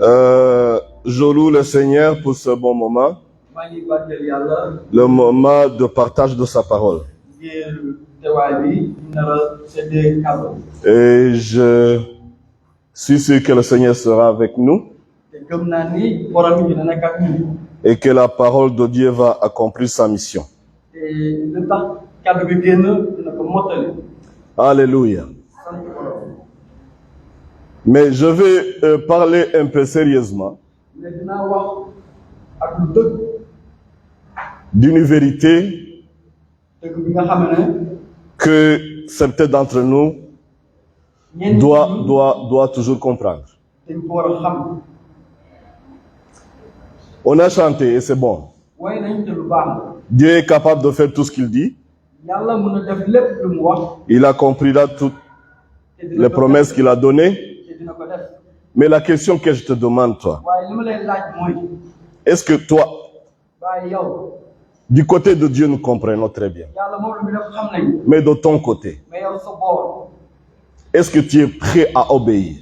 Je loue le Seigneur pour ce bon moment, le moment de partage de sa parole. Et je suis sûr que le Seigneur sera avec nous et que la parole de Dieu va accomplir sa mission. Alléluia. Mais je vais parler un peu sérieusement d'une vérité que certains d'entre nous doivent toujours comprendre. On a chanté et c'est bon. Dieu est capable de faire tout ce qu'il dit. Il accomplira toutes les promesses qu'il a données. Mais la question que je te demande, toi, est-ce que toi, du côté de Dieu, nous comprenons très bien. Mais de ton côté, est-ce que tu es prêt à obéir?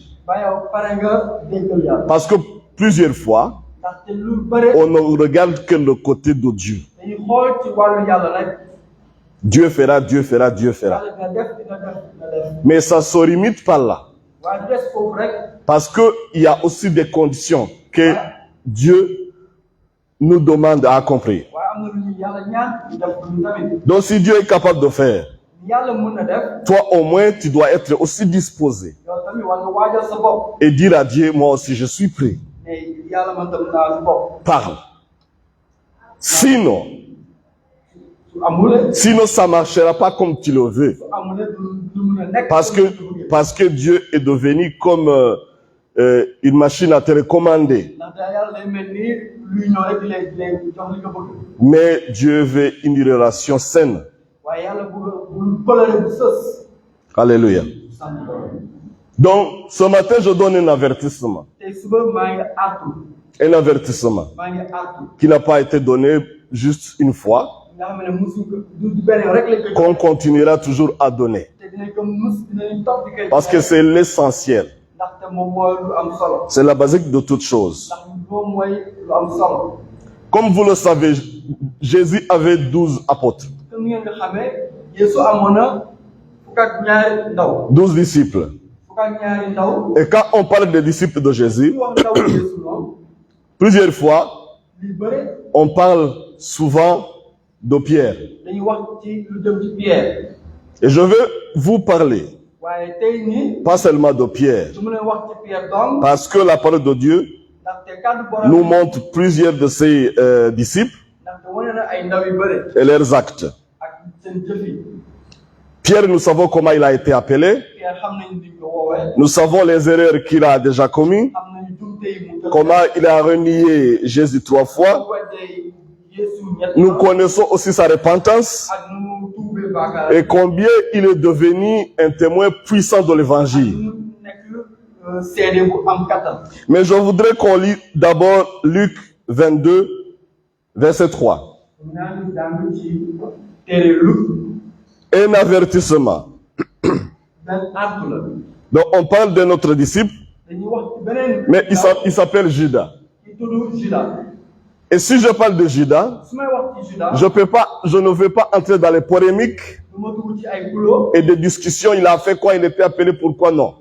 Parce que plusieurs fois, on ne regarde que le côté de Dieu. Dieu fera, Dieu fera, Dieu fera. Mais ça ne se limite pas là. Parce qu'il y a aussi des conditions que Dieu nous demande à accomplir. Donc si Dieu est capable de faire, toi au moins tu dois être aussi disposé et dire à Dieu, moi aussi je suis prêt. Parle. Sinon ça ne marchera pas comme tu le veux. Parce que Dieu est devenu comme une machine à télécommander. Mais Dieu veut une relation saine. Alléluia. Donc, ce matin, je donne un avertissement. Un avertissement qui n'a pas été donné juste une fois, qu'on continuera toujours à donner. Parce que c'est l'essentiel. C'est la basique de toute chose. Comme vous le savez, Jésus avait 12 apôtres. 12 disciples. Et quand on parle des disciples de Jésus, plusieurs fois, on parle souvent de Pierre. Et je veux vous parler, pas seulement de Pierre, parce que la parole de Dieu nous montre plusieurs de ses disciples et leurs actes. Pierre, nous savons comment il a été appelé. Nous savons les erreurs qu'il a déjà commises. Comment il a renié Jésus 3 fois. Nous connaissons aussi sa repentance et combien il est devenu un témoin puissant de l'évangile. Mais je voudrais qu'on lit d'abord Luc 22, verset 3. Un avertissement. Donc on parle de notre disciple, mais il s'appelle Judas. Et si je parle de Judas, je ne vais pas entrer dans les polémiques et des discussions. Il a fait quoi, il était appelé, pourquoi non.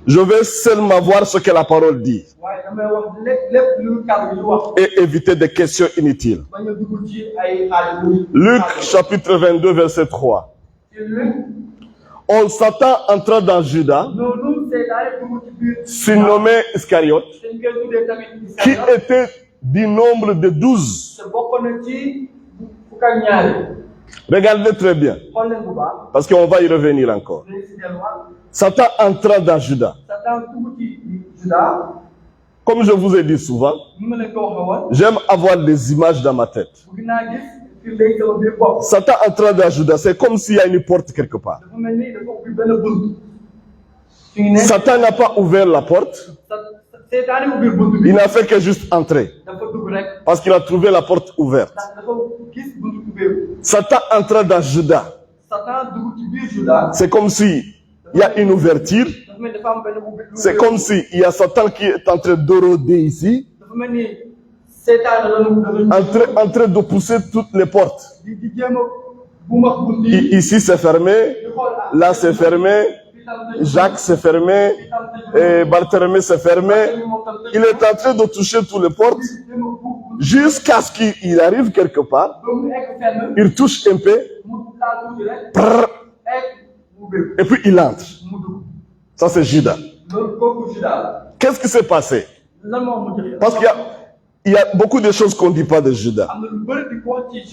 Je vais seulement voir ce que la parole dit et éviter des questions inutiles. Luc chapitre 22 verset 3. Satan entra dans Judas, surnommé Iscariote, qui était du nombre de 12. Regardez très bien, parce qu'on va y revenir encore. Satan entra dans Judas. Comme je vous ai dit souvent, j'aime avoir des images dans ma tête. Satan entra dans Judas, c'est comme s'il y a une porte quelque part. Satan n'a pas ouvert la porte. Il n'a fait que juste entrer. Parce qu'il a trouvé la porte ouverte. Satan entra dans Judas. C'est comme si il y a une ouverture C'est comme s'il y a Satan qui est en train de rôder ici, en train de pousser toutes les portes. Ici c'est fermé, là c'est fermé, Jacques c'est fermé, et Barthélemy c'est fermé. Il est en train de toucher toutes les portes jusqu'à ce qu'il arrive quelque part. Il touche un peu, et puis il entre. Ça c'est Judas. Qu'est-ce qui s'est passé? Parce qu'il y a beaucoup de choses qu'on ne dit pas de Judas.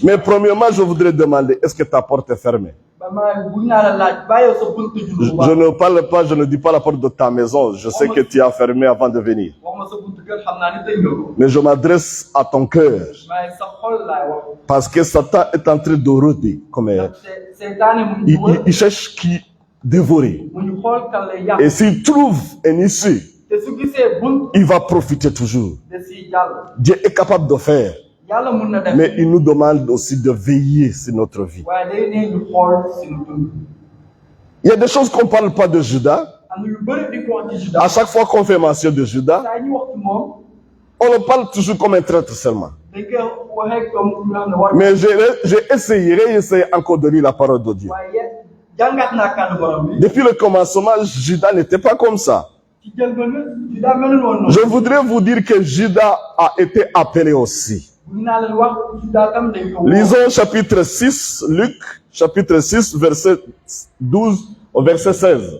Mais premièrement, je voudrais demander, est-ce que ta porte est fermée? Je ne parle pas, je ne dis pas la porte de ta maison. Je sais que tu as fermé avant de venir. Mais je m'adresse à ton cœur. Parce que Satan est en train de rôder. Il cherche qui dévorer. Et s'il trouve un issue, il va profiter toujours. Dieu est capable de faire. Mais il nous demande aussi de veiller sur notre vie. Il y a des choses qu'on ne parle pas de Judas. À chaque fois qu'on fait mention de Judas, on le parle toujours comme un traître seulement. Mais j'ai essayé encore de lire la parole de Dieu. Depuis le commencement, Judas n'était pas comme ça. Je voudrais vous dire que Judas a été appelé aussi. Lisons chapitre 6, Luc, chapitre 6, verset 12 au verset 16.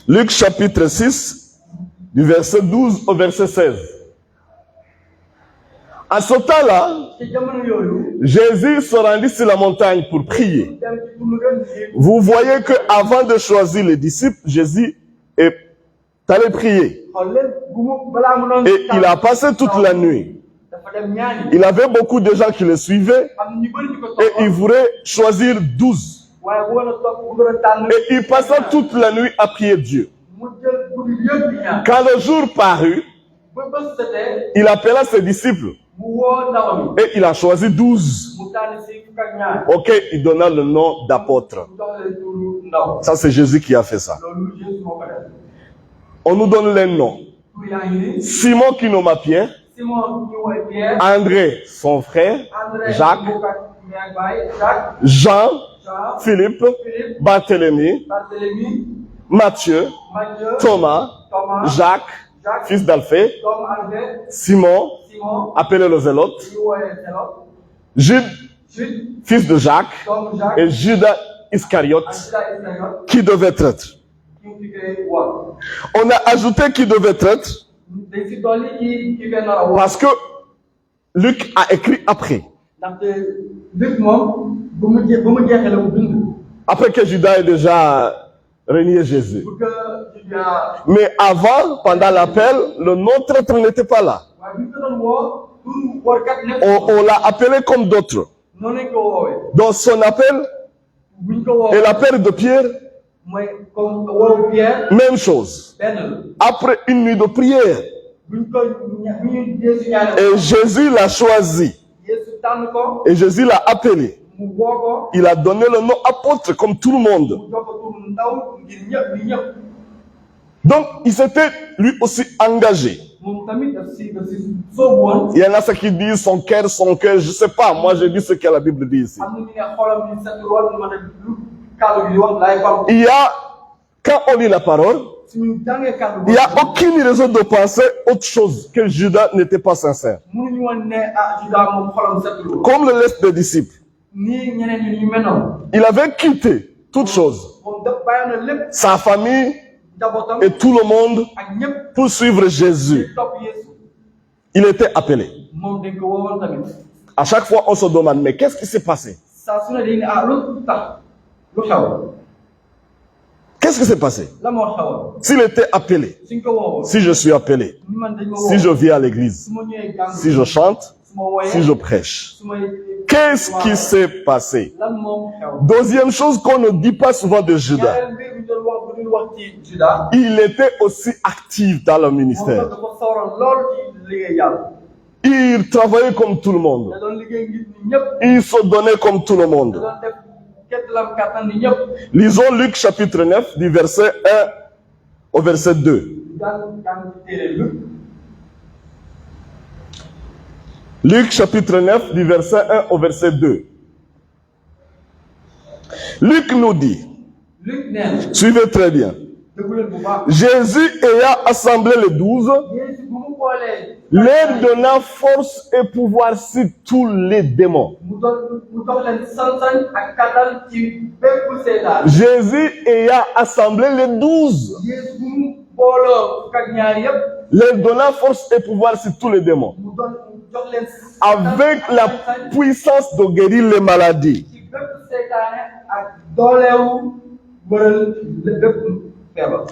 Luc, chapitre 6, du verset 12 au verset 16. À ce temps-là, Jésus se rendit sur la montagne pour prier. Vous voyez qu'avant de choisir les disciples, Jésus est allé prier. Et il a passé toute la nuit. Il avait beaucoup de gens qui le suivaient et il voulait choisir 12. Et il passa toute la nuit à prier Dieu. Quand le jour parut, il appela ses disciples et il a choisi 12. Ok, il donna le nom d'apôtre. Ça, c'est Jésus qui a fait ça. On nous donne les noms. Simon qui nomma Pierre, André, son frère, Jacques, Jean, Philippe, Barthélemy, Matthieu, Thomas, Jacques, fils d'Alphée, Simon, appelé le Zélote, Jude, fils de Jacques, et Judas Iscariote, qui devait être. On a ajouté qui devait être parce que Luc a écrit après. Après que Judas ait déjà renié Jésus. Mais avant, pendant l'appel, le nom traître n'était pas là. On l'a appelé comme d'autres. Dans son appel et l'appel de Pierre, même chose. Après une nuit de prière, et Jésus l'a choisi. Et Jésus l'a appelé. Il a donné le nom apôtre comme tout le monde. Donc, il s'était lui aussi engagé. Il y en a ceux qui disent son cœur, je ne sais pas. Moi, je dis ce que la Bible dit ici. Il y a, quand on lit la parole, il n'y a aucune raison de penser autre chose que Judas n'était pas sincère. Comme le reste des disciples. Il avait quitté toutes choses. Sa famille et tout le monde pour suivre Jésus. Il était appelé. À chaque fois, on se demande, mais qu'est-ce qui s'est passé? Qu'est-ce qui s'est passé? S'il était appelé, si je suis appelé, si je viens à l'église, si je chante, si je prêche, qu'est-ce qui s'est passé? Deuxième chose qu'on ne dit pas souvent de Judas, il était aussi actif dans le ministère. Il travaillait comme tout le monde. Il se donnait comme tout le monde. Lisons Luc chapitre 9 du verset 1 au verset 2. Luc chapitre 9 du verset 1 au verset 2. Luc nous dit, suivez très bien, Jésus ayant assemblé les 12, leur donnant force et pouvoir sur tous les démons. Jésus ayant assemblé les 12, leur donnant force et pouvoir sur tous les démons, avec la puissance de guérir les maladies.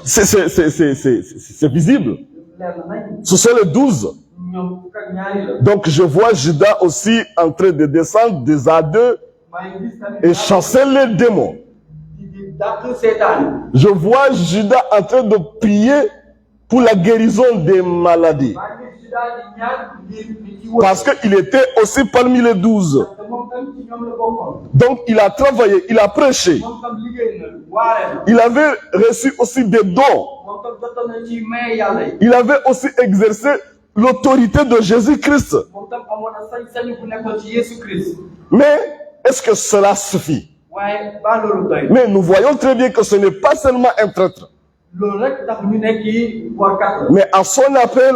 C'est visible. Ce sont les 12. Donc je vois Judas aussi en train de descendre des A2 et chasser les démons. Je vois Judas en train de prier pour la guérison des maladies. Parce qu'il était aussi parmi les 12. Donc il a travaillé, il a prêché. Il avait reçu aussi des dons. Il avait aussi exercé l'autorité de Jésus-Christ. Mais est-ce que cela suffit? Mais nous voyons très bien que ce n'est pas seulement un traître. Mais à son appel,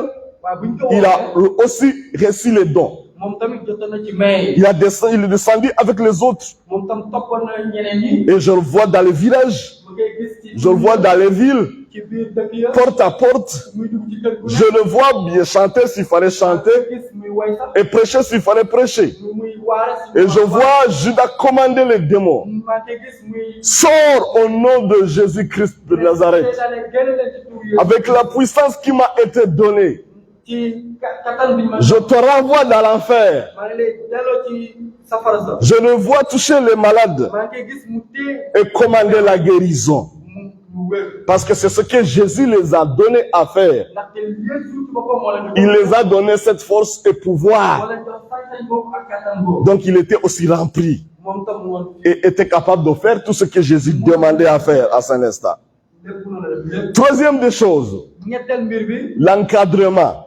il a aussi reçu les dons. Il est descendu avec les autres. Et je le vois dans les villages. Je le vois dans les villes. Porte à porte. Je le vois bien chanter s'il fallait chanter. Et prêcher s'il fallait prêcher. Et je vois Judas commander les démons. Sors au nom de Jésus-Christ de Nazareth. Avec la puissance qui m'a été donnée. Je te renvoie dans l'enfer. Je le vois toucher les malades et commander la guérison. Parce que c'est ce que Jésus les a donné à faire. Il les a donné cette force et pouvoir. Donc il était aussi rempli et était capable de faire tout ce que Jésus demandait à faire à son instant. Troisième des choses, l'encadrement.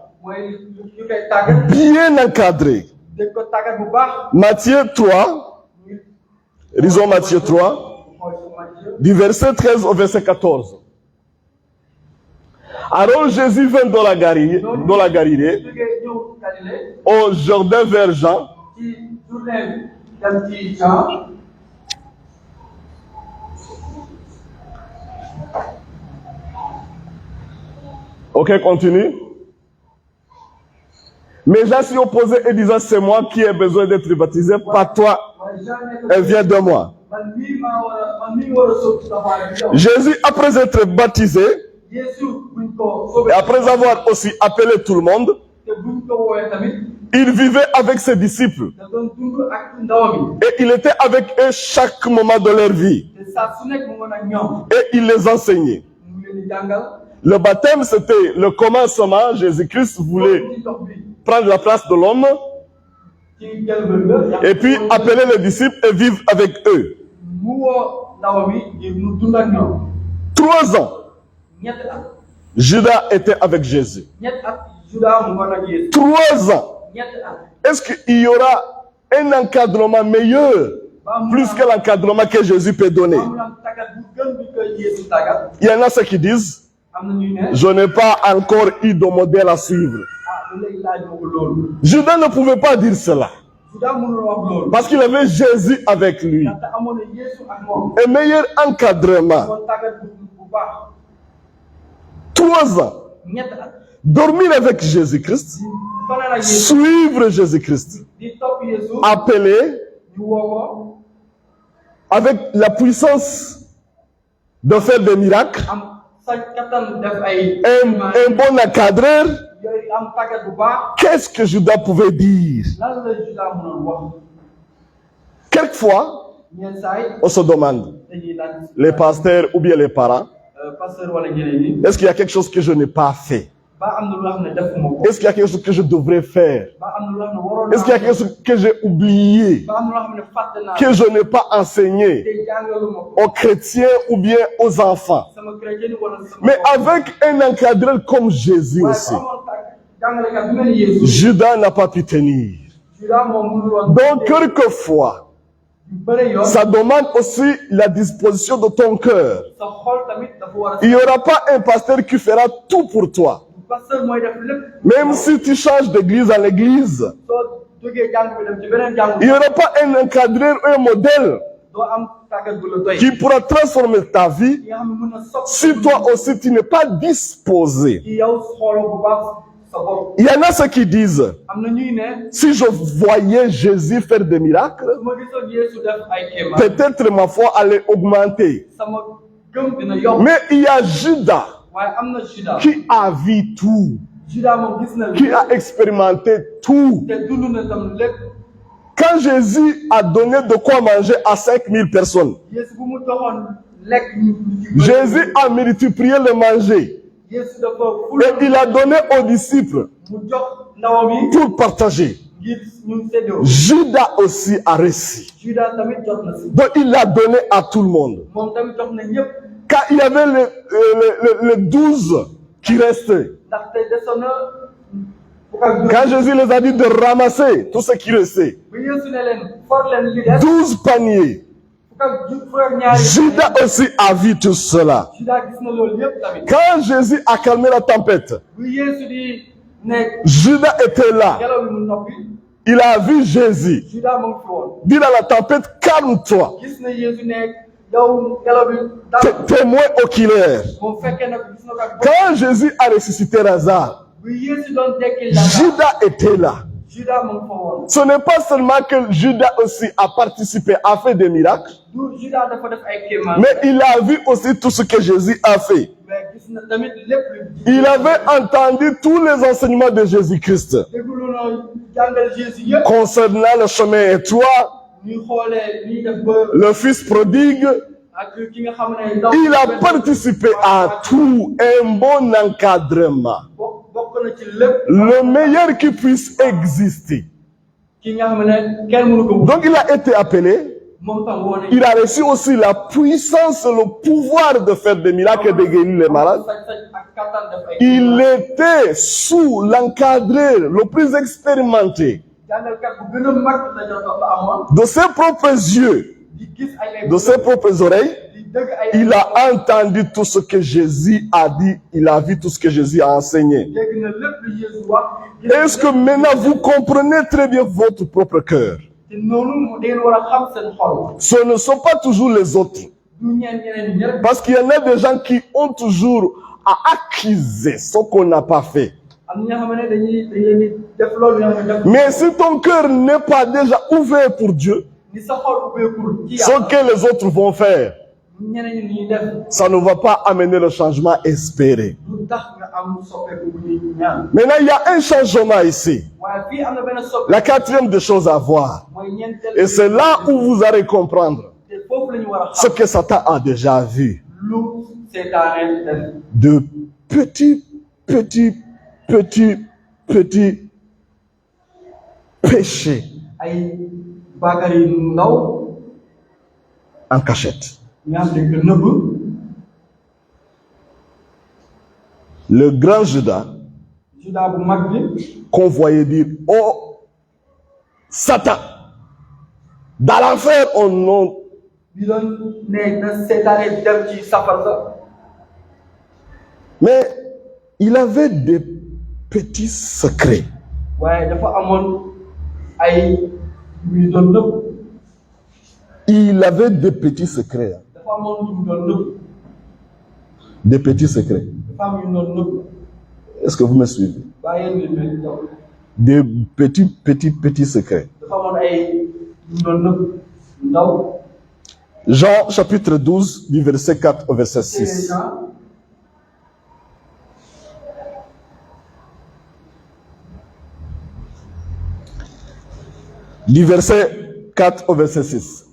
Bien encadré. Matthieu 3, lisons Matthieu 3, du verset 13 au verset 14. Alors Jésus vint dans la Galilée, au Jourdain vers Jean. Ok, continue. Mais Jean s'y opposait et disait, c'est moi qui ai besoin d'être baptisé, pas toi, elle vient de moi. Jésus, après être baptisé, et après avoir aussi appelé tout le monde, il vivait avec ses disciples. Et il était avec eux chaque moment de leur vie. Et il les enseignait. Le baptême, c'était le commencement. Jésus-Christ voulait prendre la place de l'homme et puis appeler les disciples et vivre avec eux. 3 ans. Judas était avec Jésus. 3 ans. Est-ce qu'il y aura un encadrement meilleur, plus que l'encadrement que Jésus peut donner? Il y en a ceux qui disent, je n'ai pas encore eu de modèle à suivre. Judas ne pouvait pas dire cela. Parce qu'il avait Jésus avec lui. Un meilleur encadrement. 3 ans. Dormir avec Jésus-Christ. Suivre Jésus-Christ. Appeler. Avec la puissance de faire des miracles. Un bon encadreur. Qu'est-ce que Judas pouvait dire? Quelquefois, on se demande, les pasteurs ou bien les parents, est-ce qu'il y a quelque chose que je n'ai pas fait? Est-ce qu'il y a quelque chose que je devrais faire? Est-ce qu'il y a quelque chose que j'ai oublié, que je n'ai pas enseigné aux chrétiens ou bien aux enfants? Mais avec un encadreur comme Jésus aussi, Judas n'a pas pu tenir. Donc, quelquefois, ça demande aussi la disposition de ton cœur. Il n'y aura pas un pasteur qui fera tout pour toi. Même si tu changes d'église à l'église, il n'y aura pas un encadreur, un modèle qui pourra transformer ta vie si toi aussi tu n'es pas disposé. Il y en a ceux qui disent, si je voyais Jésus faire des miracles, peut-être ma foi allait augmenter. Mais il y a Judas qui a vu tout, qui a expérimenté tout. Quand Jésus a donné de quoi manger à 5000 personnes, Jésus a multiplié le manger. Et il a donné aux disciples pour partager. Judas aussi a reçu. Donc il l'a donné à tout le monde. Quand il y avait les 12 qui restaient, quand Jésus les a dit de ramasser tout ce qui restait, 12 paniers, Judas aussi a vu tout cela. Quand Jésus a calmé la tempête, Judas était là. Il a vu Jésus. Dit à la tempête, calme-toi. Témoin oculaire. Quand Jésus a ressuscité Lazare, Judas était là. Ce n'est pas seulement que Judas aussi a participé, a fait des miracles, mais il a vu aussi tout ce que Jésus a fait. Il avait entendu tous les enseignements de Jésus-Christ concernant le chemin étroit, le fils prodigue. Il a participé à tout, un bon encadrement. Le meilleur qui puisse exister. Donc il a été appelé. Il a reçu aussi la puissance, le pouvoir de faire des miracles et de guérir les malades. Il était sous l'encadreur le plus expérimenté. De ses propres yeux, de ses propres oreilles, il a entendu tout ce que Jésus a dit. Il a vu tout ce que Jésus a enseigné. Est-ce que maintenant vous comprenez très bien votre propre cœur? Ce ne sont pas toujours les autres. Parce qu'il y en a des gens qui ont toujours à accuser ce qu'on n'a pas fait. Mais si ton cœur n'est pas déjà ouvert pour Dieu, ce que les autres vont faire, ça ne va pas amener le changement espéré. Maintenant, il y a un changement ici. La quatrième des choses à voir. Et c'est là où vous allez comprendre ce que Satan a déjà vu. De petits péchés en cachette. Le grand Judas, qu'on voyait dire, oh, Satan, dans l'enfer, on non. Mais il avait des petits secrets. Il avait des petits secrets. Des petits secrets. Est-ce que vous me suivez? Des petits secrets. Jean chapitre 12, du verset 4 au verset 6. Du verset 4 au verset 6.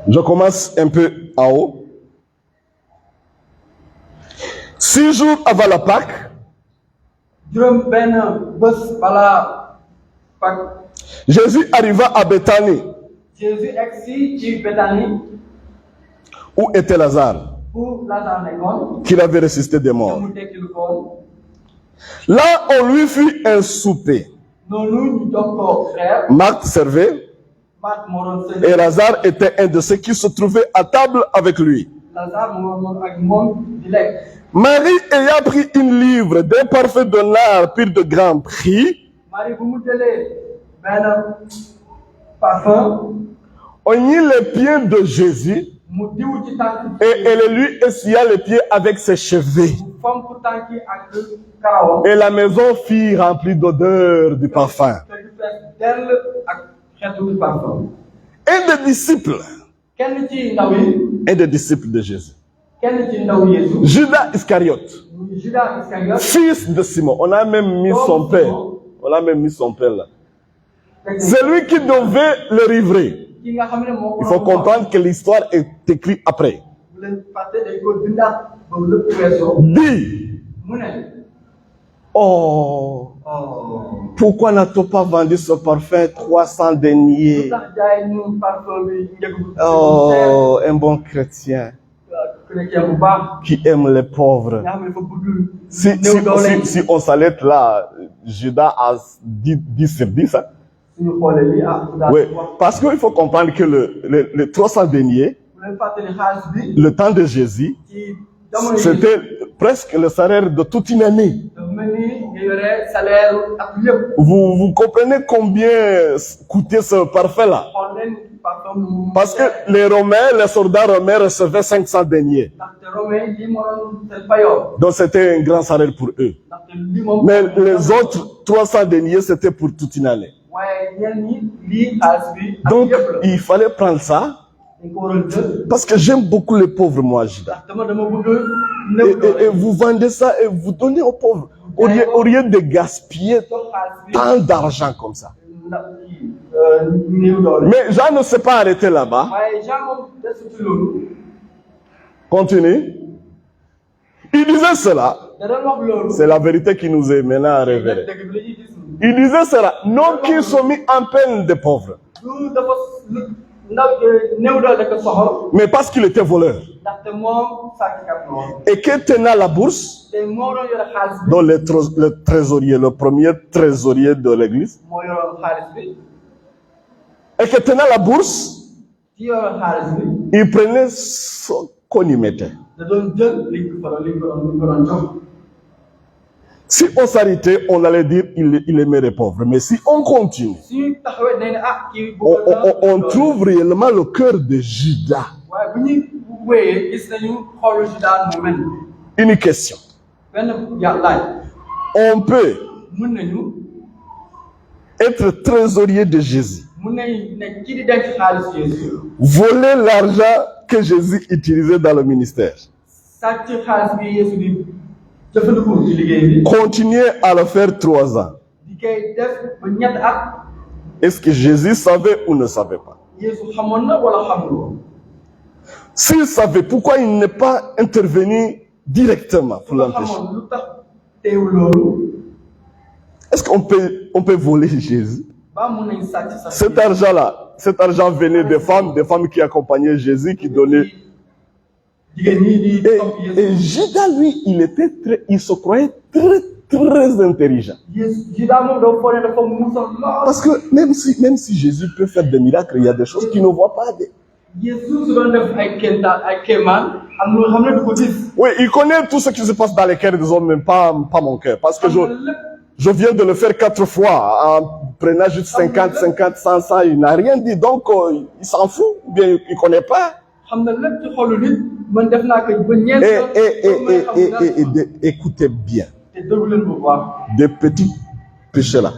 Je commence un peu en haut. 6 jours avant la Pâque, Jésus arriva à Béthanie. Où était Lazare, qu'il avait ressuscité des morts. Là, on lui fit un souper. Marthe servait, et Lazare était un de ceux qui se trouvaient à table avec lui. Marie ayant pris une livre d'un parfum de nard pur de grand prix, on y les pieds de Jésus et elle lui essuya les pieds avec ses cheveux. Et la maison fut remplie d'odeur du parfum. Un des disciples de Jésus, Judas Iscariote, fils de Simon, on a même mis son père là. C'est lui qui devait le livrer. Il faut comprendre que l'histoire est écrite après. Dit, oh, pourquoi n'a-t-on pas vendu ce parfum 300 deniers? Oh, un bon chrétien qui aime les pauvres. Si on s'arrête là, Judas a 10 sur 10. Hein? Oui, parce qu'il faut comprendre que le 300 deniers, le temps de Jésus, c'était presque le salaire de toute une année. Vous comprenez combien coûtait ce parfum-là? Parce que les soldats romains recevaient 500 deniers. Donc c'était un grand salaire pour eux. Mais les autres 300 deniers, c'était pour toute une année. Donc il fallait prendre ça. Parce que j'aime beaucoup les pauvres, moi, Judas. Et vous vendez ça et vous donnez aux pauvres. Au lieu de gaspiller tant d'argent comme ça. Mais Jean ne s'est pas arrêté là-bas. Continue. Il disait cela. C'est la vérité qui nous est maintenant à révéler. Il disait cela. Non qu'ils sont mis en peine des pauvres. Mais parce qu'il était voleur. Et que tenait la bourse, dont le trésorier, le premier trésorier de l'église, et que tenait la bourse, il prenait ce qu'on y mettait. Si on s'arrêtait, on allait dire il aimait les pauvres. Mais si on continue, on trouve réellement le cœur de Judas. Une question. On peut être trésorier de Jésus, voler l'argent que Jésus utilisait dans le ministère, continuer à le faire 3 ans. Est-ce que Jésus savait ou ne savait pas? S'il savait, pourquoi il n'est pas intervenu directement pour l'empêcher? Est-ce qu'on peut voler Jésus? Cet argent venait des femmes qui accompagnaient Jésus, qui donnaient. Et Judas, lui, il se croyait très intelligent. Parce que même si Jésus peut faire des miracles, il y a des choses qu'il ne voit pas. Oui, il connaît tout ce qui se passe dans les cœurs des hommes, mais pas mon cœur. Parce que je viens de le faire 4 fois, en prenant juste 50, 100, il n'a rien dit. Donc, il s'en fout, ou bien il ne connaît pas. Et écoutez bien. Des petits péchés là.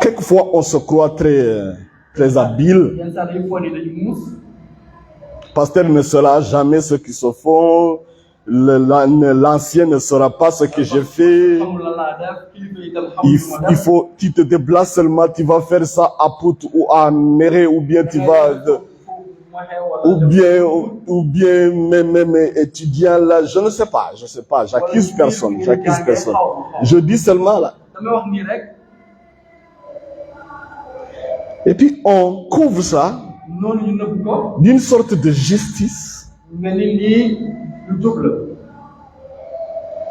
Quelquefois, on se croit très habile. Pasteur ne saura jamais ce qu'ils se font. L'ancien ne saura pas ce que j'ai fait. Il faut, tu te déplaces seulement, tu vas faire ça à Pout ou à Méré, ou bien tu vas... ou bien même étudiant là, je ne sais pas, j'accuse personne. Je dis seulement là. Et puis on couvre ça d'une sorte de justice.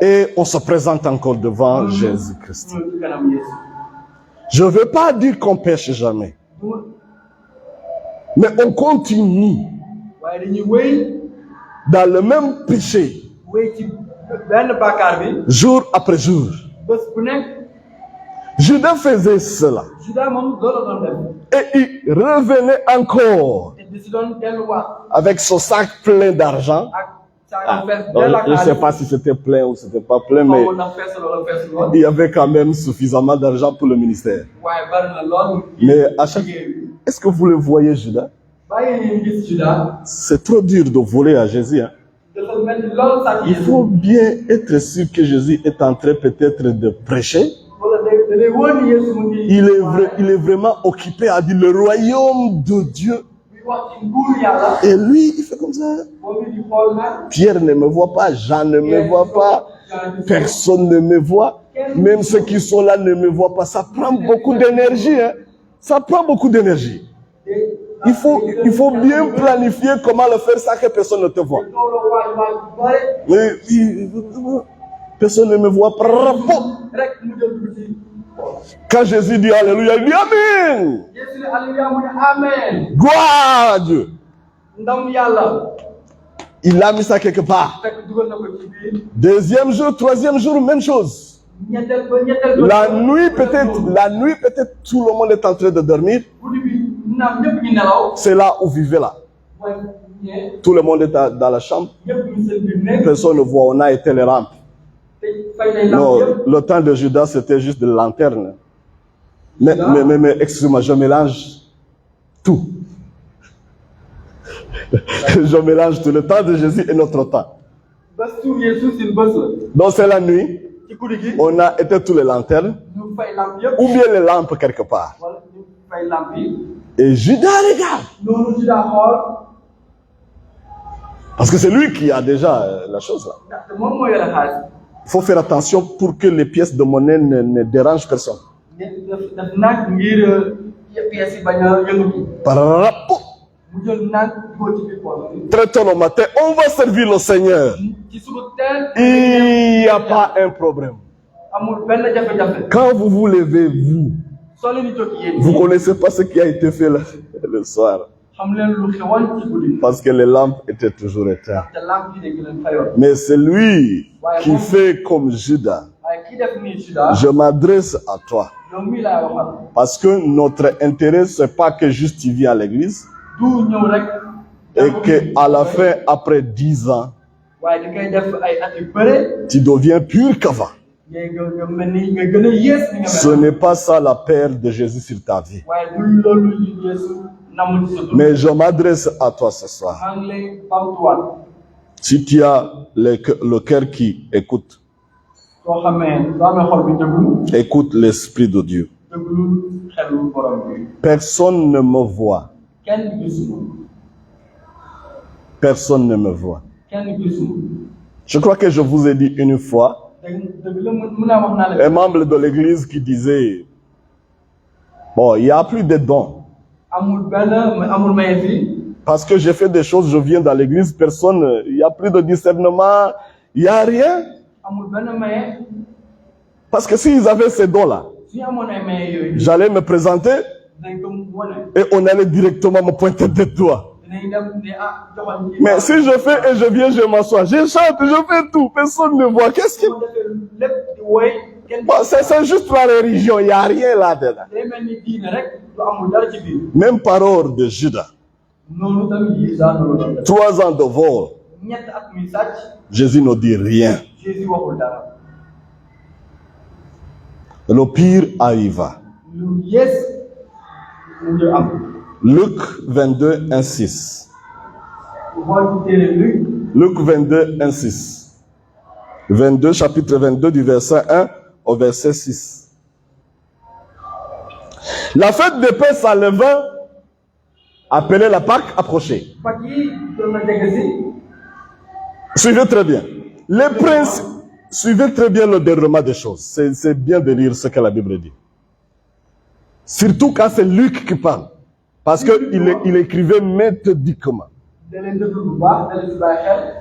Et on se présente encore devant Jésus-Christ. Je ne veux pas dire qu'on pêche jamais. Mais on continue dans le même péché, jour après jour. Judas faisait cela. Et il revenait encore avec son sac plein d'argent. Je ne sais pas si c'était plein ou c'était pas plein, mais il y avait quand même suffisamment d'argent pour le ministère. Mais à chaque... Est-ce que vous le voyez, Judas? C'est trop dur de voler à Jésus. Hein? Il faut bien être sûr que Jésus est en train peut-être de prêcher. Il est vraiment occupé à dire le royaume de Dieu. Et lui, il fait comme ça. Pierre ne me voit pas, Jean ne me voit pas, personne ne me voit. Même ceux qui sont là ne me voient pas. Ça prend beaucoup d'énergie. Hein? Ça prend beaucoup d'énergie. Il faut bien planifier comment le faire sans que personne ne te voit. Personne ne me voit. Quand Jésus dit Alléluia, il dit Amen. Gloire à Dieu. Il a mis ça quelque part. Deuxième jour, troisième jour, même chose. La nuit peut-être tout le monde est en train de dormir. C'est là où vivait là. Tout le monde est dans la chambre. Personne ne voit, on a éteint les lampes. Non, le temps de Judas, c'était juste de lanterne. Mais excusez-moi, je mélange tout. Je mélange tout. Le temps de Jésus et notre temps. Donc c'est la nuit. On a éteint toutes les lanternes. Ou bien les lampes quelque part. Et Judas regarde. Parce que c'est lui qui a déjà la chose là. Il faut faire attention pour que les pièces de monnaie ne dérangent personne. Très tôt le matin, on va servir le Seigneur. Il n'y a pas un problème. Quand vous vous levez, vous ne connaissez pas ce qui a été fait là, le soir. Parce que les lampes étaient toujours éteintes. Mais c'est lui qui fait comme Judas. Je m'adresse à toi. Parce que notre intérêt, ce n'est pas que juste tu viens à l'église. Et qu'à la fin, après 10 ans, tu deviens pur qu'avant. Ce n'est pas ça la paire de Jésus sur ta vie. Mais je m'adresse à toi ce soir. Si tu as le cœur qui écoute, écoute l'Esprit de Dieu. Personne ne me voit. Personne ne me voit. Je crois que je vous ai dit une fois, un membre de l'église qui disait, bon, il n'y a plus de dons. Parce que j'ai fait des choses, je viens dans l'église, personne, il n'y a plus de discernement, il n'y a rien. Parce que s'ils avaient ces dons-là, j'allais me présenter et on allait directement me pointer des doigts. Mais si je fais et je viens, je m'assois, je chante, je fais tout, personne ne voit. Qu'est-ce que... Bon, c'est juste la religion, il n'y a rien là-dedans. Même par ordre de Judas. 3 ans de vol. Jésus ne dit rien. Le pire arriva. Luc 22, 1, 6. Luc 22, 1, 6. 22, chapitre 22 du verset 1 au verset 6. La fête de paix s'enleva Appelez la Pâque approchée. Suivez très bien. Les principes. Suivez très bien le déroulement des choses. C'est bien de lire ce que la Bible dit. Surtout quand c'est Luc qui parle. Parce qu'il écrivait méthodiquement.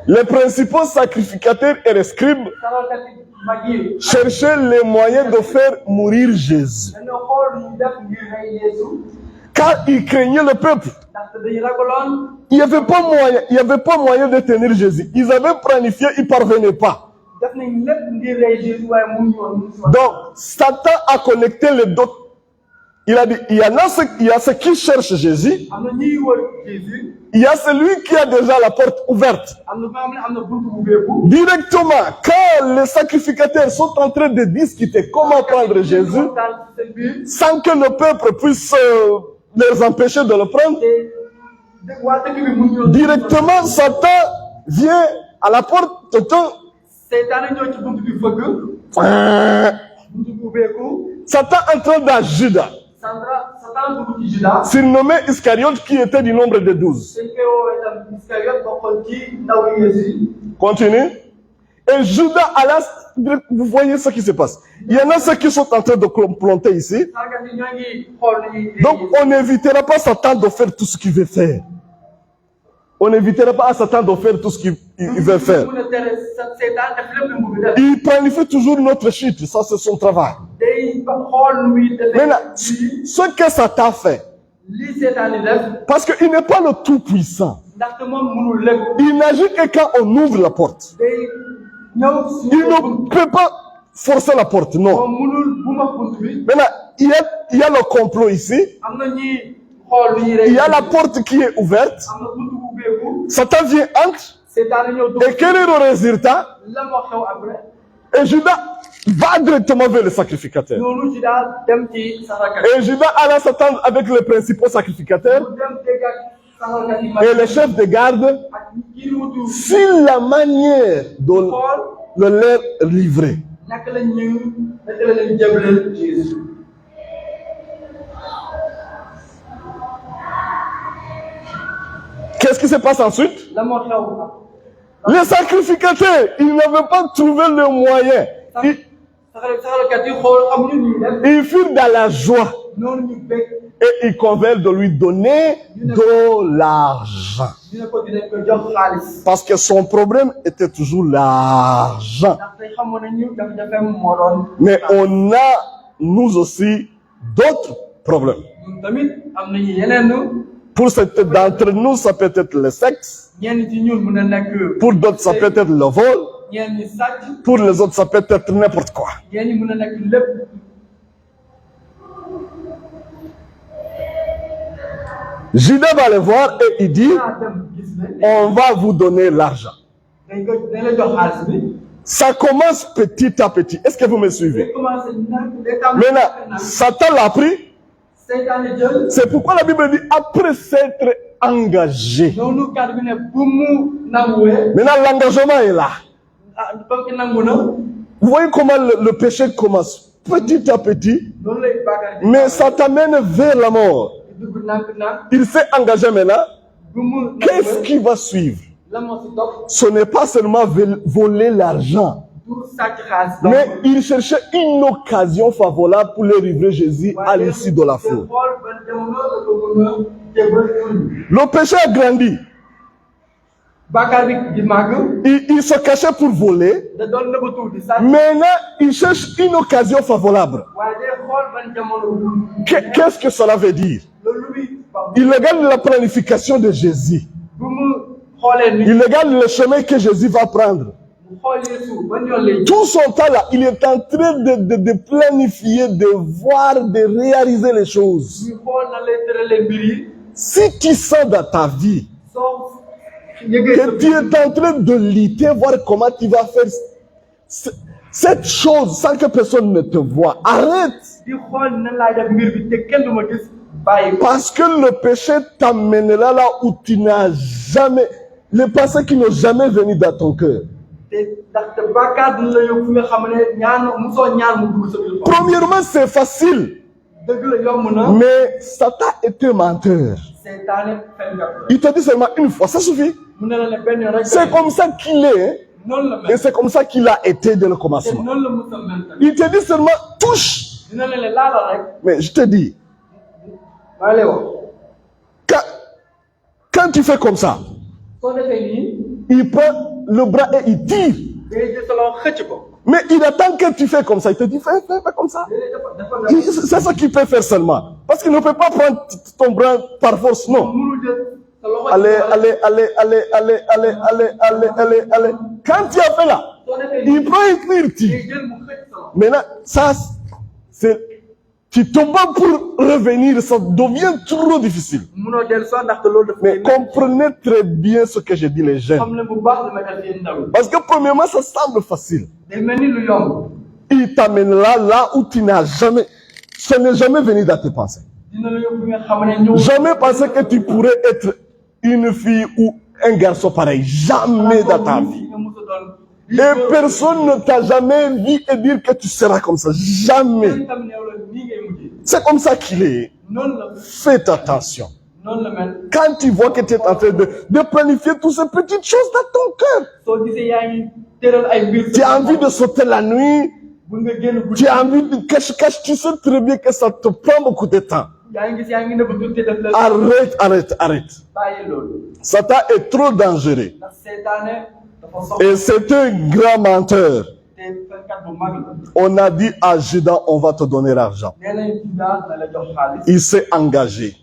Les principaux sacrificateurs et les scribes cherchaient les moyens de faire mourir Jésus. Car ils craignaient le peuple. Il n'y avait pas moyen de tenir Jésus. Ils avaient planifié, ils ne parvenaient pas. Donc, Satan a connecté les deux. Il a dit, il y a ceux qui cherchent Jésus. Il y a celui qui a déjà la porte ouverte. Directement, quand les sacrificateurs sont en train de discuter comment prendre Jésus, sans que le peuple puisse les empêcher de le prendre, directement, Satan vient à la porte. Satan entre dans Judas, surnommé Iscariote, qui était du nombre de 12. Continue. Et Judas alla, vous voyez ce qui se passe. Il y en a ceux qui sont en train de planter ici. Donc on n'évitera pas Satan de faire tout ce qu'il veut faire. On n'évitera pas à Satan de faire tout ce qu'il veut faire. Il planifie toujours notre chute, ça c'est son travail. Maintenant, ce que Satan fait, parce qu'il n'est pas le tout-puissant, il n'agit que quand on ouvre la porte. Il ne peut pas forcer la porte, non. Maintenant, il y a le complot ici. Il y a la porte qui est ouverte. Satan vient entre. Et quel est le résultat? Et Judas va directement vers le sacrificateur. Et Judas alla s'attendre avec les principaux sacrificateurs et les chefs de garde sur la manière de leur livrer. Qu'est-ce qui se passe ensuite? Les sacrificateurs, ils n'avaient pas trouvé le moyen. Ils furent dans la joie. Et ils conviennent de lui donner de l'argent. Parce que son problème était toujours l'argent. Mais on a, nous aussi, d'autres problèmes. Pour certains d'entre nous, ça peut être le sexe. Pour d'autres, ça peut être le vol. Pour les autres, ça peut être n'importe quoi. Judas va les voir et il dit, on va vous donner l'argent. Ça commence petit à petit. Est-ce que vous me suivez? Maintenant, Satan l'a pris. C'est pourquoi la Bible dit, après s'être engagé. Maintenant, l'engagement est là. Vous voyez comment le péché commence petit à petit, mais ça t'amène vers la mort. Il s'est engagé maintenant. Qu'est-ce qui va suivre? Ce n'est pas seulement voler l'argent, mais il cherchait une occasion favorable pour leur livrer Jésus à l'issue de la foule. Le péché a grandi. Il se cachait pour voler. Maintenant, il cherche une occasion favorable. Qu'est-ce que cela veut dire? Il regarde la planification de Jésus. Il regarde le chemin que Jésus va prendre. Tout son temps là, il est en train de planifier, de voir, de réaliser les choses. Si tu sens dans ta vie que tu es en train de lutter, voir comment tu vas faire cette chose sans que personne ne te voie, arrête. Parce que le péché t'amènera là où tu n'as jamais, les pensées qui n'ont jamais venu dans ton cœur. Premièrement, c'est facile Mais Satan est un menteur. Il te dit seulement une fois, ça suffit. C'est comme ça qu'il est. Et c'est comme ça qu'il a été dès le commencement. Il te dit seulement touche. Mais je te dis, quand tu fais comme ça, il prend le bras et il tire. Mais il attend que tu fais comme ça. Il te dit, fais comme ça. C'est ça qu'il peut faire seulement. Parce qu'il ne peut pas prendre ton bras par force, non. Allez. Quand tu as fait là, il prend et il tire. Maintenant, ça, c'est... Tu tombes pour revenir, ça devient trop difficile. Mais comprenez très bien ce que je dis les jeunes. Parce que premièrement, ça semble facile. Il t'amène là où tu n'as jamais... Ça n'est jamais venu dans tes pensées. Jamais pensé que tu pourrais être une fille ou un garçon pareil. Jamais dans ta vie. Et personne ne t'a jamais vu et dire que tu seras comme ça. Jamais. C'est comme ça qu'il est. Faites attention. Quand tu vois que tu es en train de planifier toutes ces petites choses dans ton cœur. Tu as envie de sauter la nuit. Tu as envie de cache-cache. Tu sais très bien que ça te prend beaucoup de temps. Arrête. Satan est trop dangereux. Et c'est un grand menteur. On a dit à Judas, on va te donner l'argent. Il s'est engagé.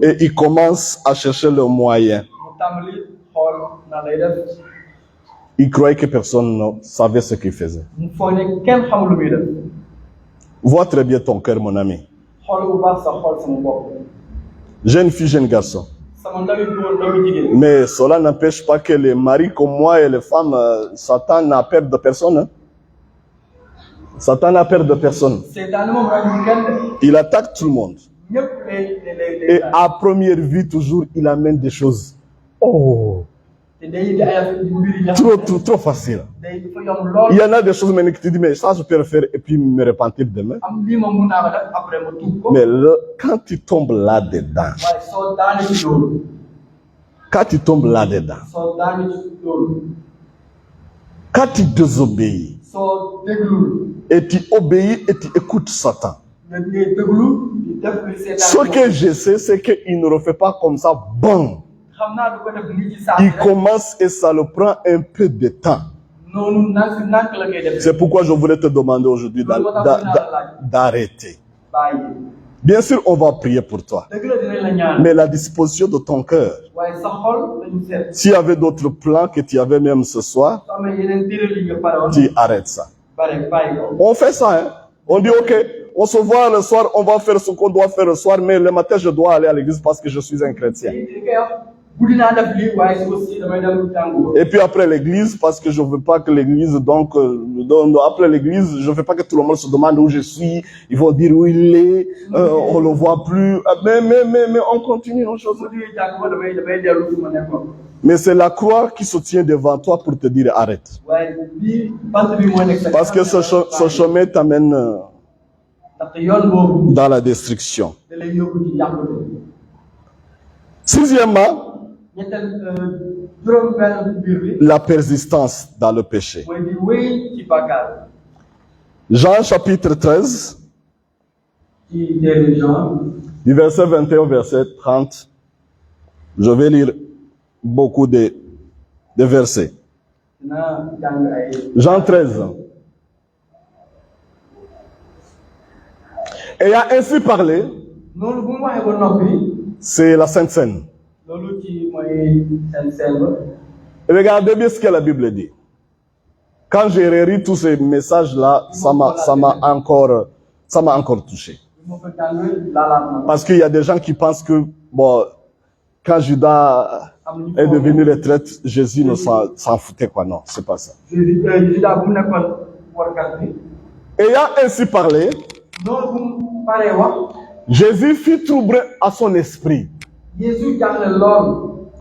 Et il commence à chercher le moyen. Il croyait que personne ne savait ce qu'il faisait. Vois très bien ton cœur, mon ami. Jeune fille, jeune garçon. Mais cela n'empêche pas que les maris comme moi et les femmes, Satan n'a peur de personne. Hein? Satan n'a peur de personne. Il attaque tout le monde. Et à première vue, toujours, il amène des choses. Oh! Trop facile. Il y en a des choses maintenant que tu dis, mais ça je peux le faire et puis me repentir demain. Mais quand tu tombes là-dedans, quand tu désobéis, et tu obéis et tu écoutes Satan, ce que je sais, c'est qu'il ne refait pas comme ça, bon. Il commence et ça le prend un peu de temps. C'est pourquoi je voulais te demander aujourd'hui d'arrêter. Bien sûr, on va prier pour toi. Mais la disposition de ton cœur. S'il y avait d'autres plans que tu avais même ce soir, tu arrêtes ça. On fait ça, hein? On dit, ok, on se voit le soir, on va faire ce qu'on doit faire le soir, mais le matin, je dois aller à l'église parce que je suis un chrétien. Et puis après l'église, parce que je ne veux pas que l'église, donc après l'église, je ne veux pas que tout le monde se demande où je suis. Ils vont dire où il est, on ne le voit plus. Mais on continue nos choses. Mais c'est la croix qui se tient devant toi pour te dire arrête. Parce que ce chemin t'amène dans la destruction. Sixièmement, la persistance dans le péché. Jean chapitre 13, du verset 21 au verset 30. Je vais lire beaucoup de versets. Jean 13. Ayant ainsi parlé, c'est la Sainte Seine. Regardez bien ce que la Bible dit. Quand j'ai relu tous ces messages-là, ça m'a encore touché. Parce qu'il y a des gens qui pensent que, bon, quand Judas est devenu le traître, Jésus ne s'en foutait quoi. Non, c'est pas ça. Ayant ainsi parlé, Jésus fut troublé à son esprit.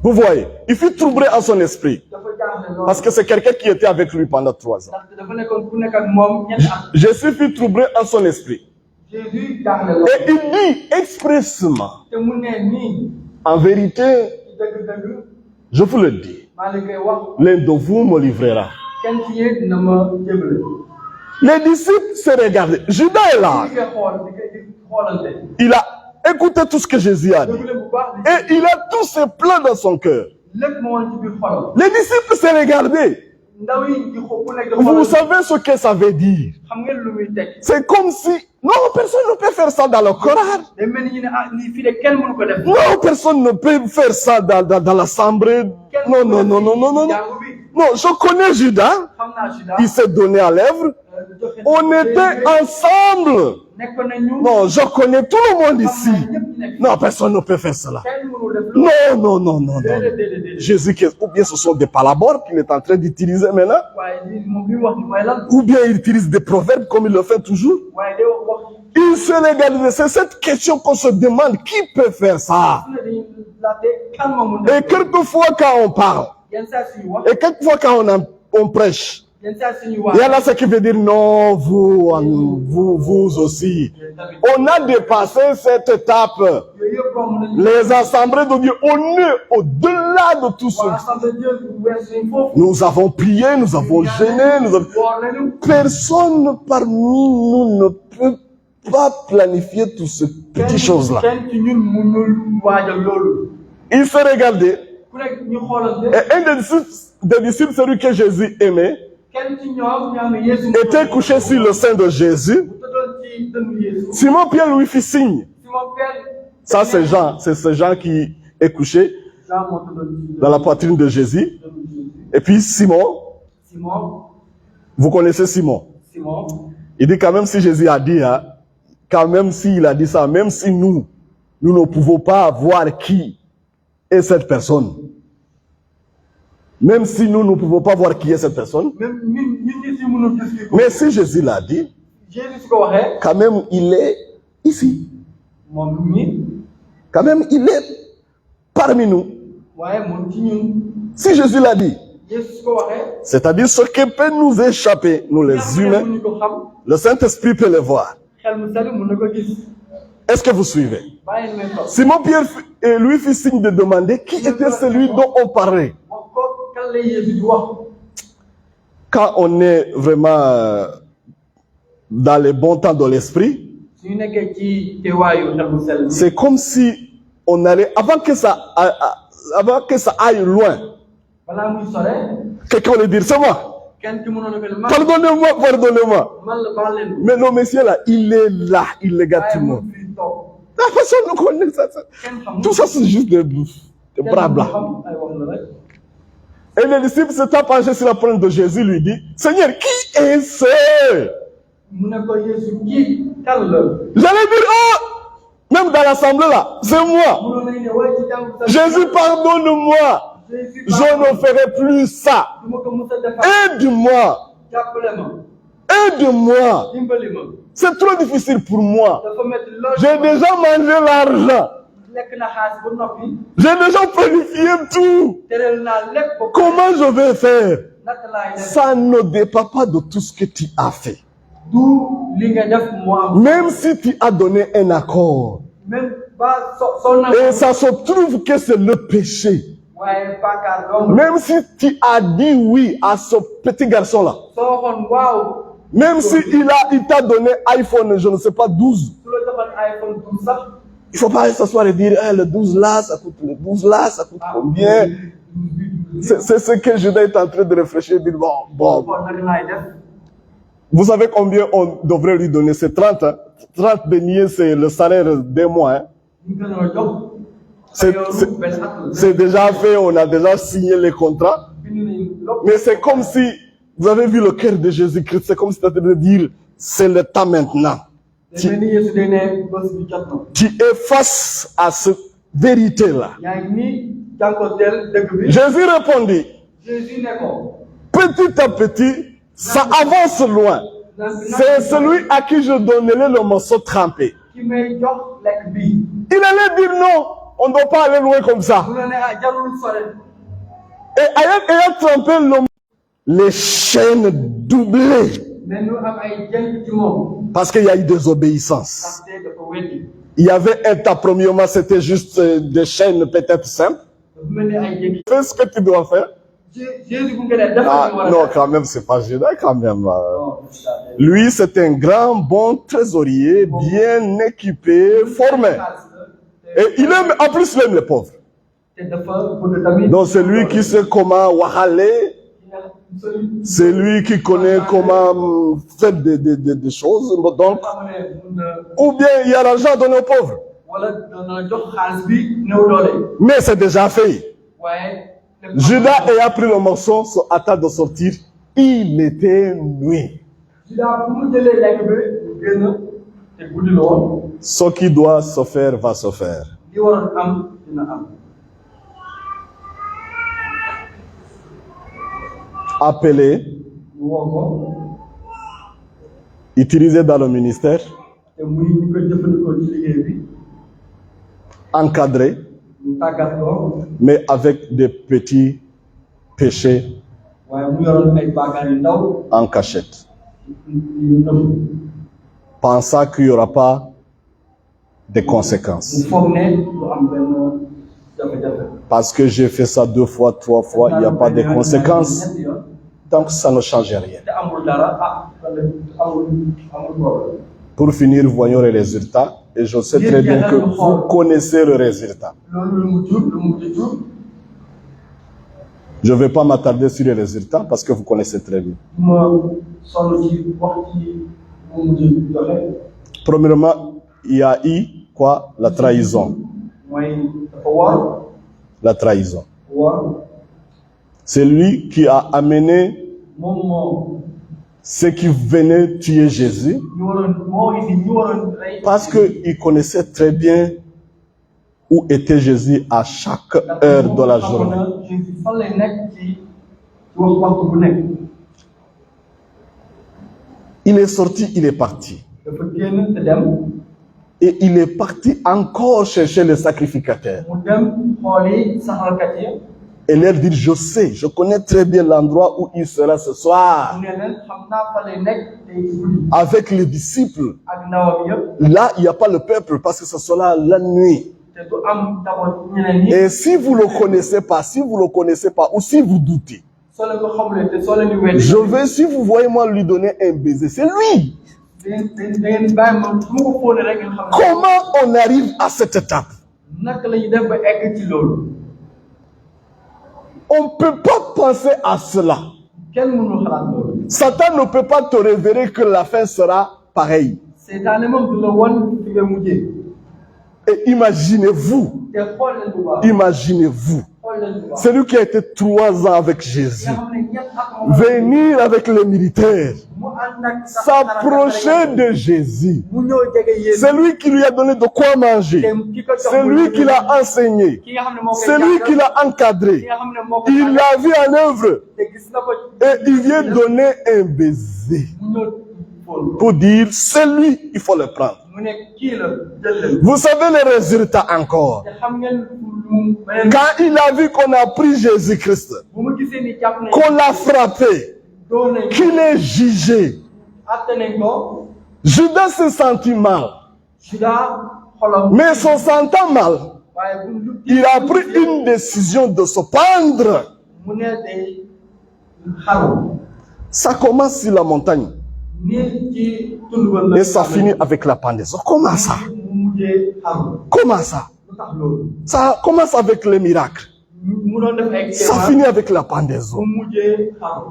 Vous voyez, il fut troublé à son esprit. Parce que c'est quelqu'un qui était avec lui pendant 3 ans. Jésus fut troublé à son esprit. Et il dit expressément, en vérité, je vous le dis, l'un de vous me livrera. Les disciples se regardaient. Judas est là. Il a écouté tout ce que Jésus a dit. Et il a tous ses plans dans son cœur. Les disciples se regardaient. Vous savez ce que ça veut dire? C'est comme si... Non, personne ne peut faire ça dans le Coran. Non, personne ne peut faire ça dans l'assemblée. Non, non, non, non, non, non. Non, je connais Judas. Il s'est donné à l'œuvre. On était ensemble. Non, je connais tout le monde ici. Non, personne ne peut faire cela. Non, non, non, non, non. Jésus, ou bien ce sont des palabres qu'il est en train d'utiliser maintenant, ou bien il utilise des proverbes comme il le fait toujours. Il se regarde. C'est cette question qu'on se demande, qui peut faire ça? Et quelquefois quand on parle, et quelquefois quand on prêche, il y a là ce qui veut dire non, vous aussi. On a dépassé cette étape. Les assemblées de Dieu, on est au-delà de tout ça. Nous avons prié, nous avons gêné, personne parmi nous ne peut pas planifier toutes ces petites choses-là. Il se regardait. Et un des disciples, celui que Jésus aimait, était couché sur le sein de Jésus. Simon Pierre lui fit signe. Ça, c'est Jean. C'est ce Jean qui est couché dans la poitrine de Jésus. Et puis Simon. Vous connaissez Simon. Il dit quand même si Jésus a dit, hein, quand même s'il a dit ça, même si nous ne pouvons pas voir qui est cette personne. Même si nous ne pouvons pas voir qui est cette personne. Mais si Jésus l'a dit, quand même il est ici. Quand même il est parmi nous. Si Jésus l'a dit, c'est-à-dire ce qui peut nous échapper, nous les humains, le Saint-Esprit peut le voir. Est-ce que vous suivez? Simon Pierre lui fit signe de demander qui était celui dont on parlait. Quand on est vraiment dans les bons temps de l'esprit, c'est comme si on allait, avant que ça aille loin, quelqu'un allait dire, c'est moi. Pardonnez-moi, pardonnez-moi. Mais le Messie là, il est là, il regarde tout le monde. La personne ne connaît ça. Tout ça, c'est juste des blabla. Et les disciples se sont penchés sur la poitrine de Jésus, lui dit, Seigneur, qui est ce? J'allais dire, oh, même dans l'assemblée là, c'est moi. Jésus, pardonne-moi. Je ne ferai plus ça. Aide-moi. Aide-moi. C'est trop difficile pour moi. J'ai déjà mangé l'argent. J'ai déjà planifié tout. Comment je vais faire? Ça ne dépend pas de tout ce que tu as fait. Même si tu as donné un accord. Et ça se trouve que c'est le péché. Même si tu as dit oui à ce petit garçon-là. Même si il t'a donné iPhone, je ne sais pas, 12. Il ne faut pas s'asseoir et dire, le 12 là, ça coûte combien? C'est ce que je dois être en train de réfléchir, dire, bon. Vous savez combien on devrait lui donner? C'est 30, hein? 30 deniers, c'est le salaire d'un mois, hein? C'est déjà fait, on a déjà signé les contrats. Mais c'est comme si, vous avez vu le cœur de Jésus-Christ, c'est comme si tu étais de dire, c'est le temps maintenant. Tu es face à cette vérité-là. Jésus répondit, petit à petit, ça avance loin. C'est celui à qui je donnerai le morceau trempé. Il allait dire non, on ne doit pas aller loin comme ça. Et ayant trempé les chaînes doublées. Parce qu'il y a eu désobéissance. Il y avait un tas, premièrement, c'était juste des chaînes peut-être simples. Fais ce que tu dois faire. Ah, non, quand même, c'est pas Judas, quand même. Lui, c'est un grand, bon trésorier, bien équipé, formé. Et il aime, en plus, il aime les pauvres. Donc, c'est lui qui sait comment wahaler. C'est lui qui connaît comment faire des choses. Donc, ou bien il y a l'argent donné aux pauvres. Mais c'est déjà fait. Judas ayant pris le morceau, à temps de sortir, il était nuit. Ce qui doit se faire va se faire. Appelé, utilisé dans le ministère, encadré, mais avec des petits péchés en cachette. Pensant qu'il n'y aura pas de conséquences. Parce que j'ai fait ça 2 fois, 3 fois, il n'y a pas de conséquences. Donc ça ne change rien. Pour finir, voyons les résultats. Et je sais très bien que vous connaissez le résultat. Je ne vais pas m'attarder sur les résultats parce que vous connaissez très bien. Premièrement, il y a eu quoi? La trahison. La trahison. C'est lui qui a amené ceux qui venaient tuer Jésus parce qu'il connaissait très bien où était Jésus à chaque heure de la journée. Il est sorti, il est parti. Et il est parti encore chercher les sacrificateurs. Et leur dire, je sais, je connais très bien l'endroit où il sera ce soir. Avec les disciples. Là, il n'y a pas le peuple parce que ce sera la nuit. Et si vous ne le connaissez pas, ou si vous doutez, je vais, si vous voyez moi lui donner un baiser, c'est lui. Comment on arrive à cette étape? On ne peut pas penser à cela. Satan ne peut pas te révéler que la fin sera pareille. Et imaginez-vous, celui qui a été 3 ans avec Jésus, venir avec les militaires, s'approcher de Jésus. C'est lui qui lui a donné de quoi manger. C'est lui qui l'a enseigné. C'est lui qui l'a encadré. Il l'a vu en œuvre. Et il vient donner un baiser pour dire, c'est lui, il faut le prendre. Vous savez les résultats encore. Quand il a vu qu'on a pris Jésus-Christ, qu'on l'a frappé, qu'il est jugé, Judas se sentit mal. Mais se sentant mal, il a pris une décision de se pendre. Ça commence sur la montagne. Et ça finit avec la pendaison. Comment ça? Comment ça? Ça commence avec les miracles. Ça finit avec la pendaison.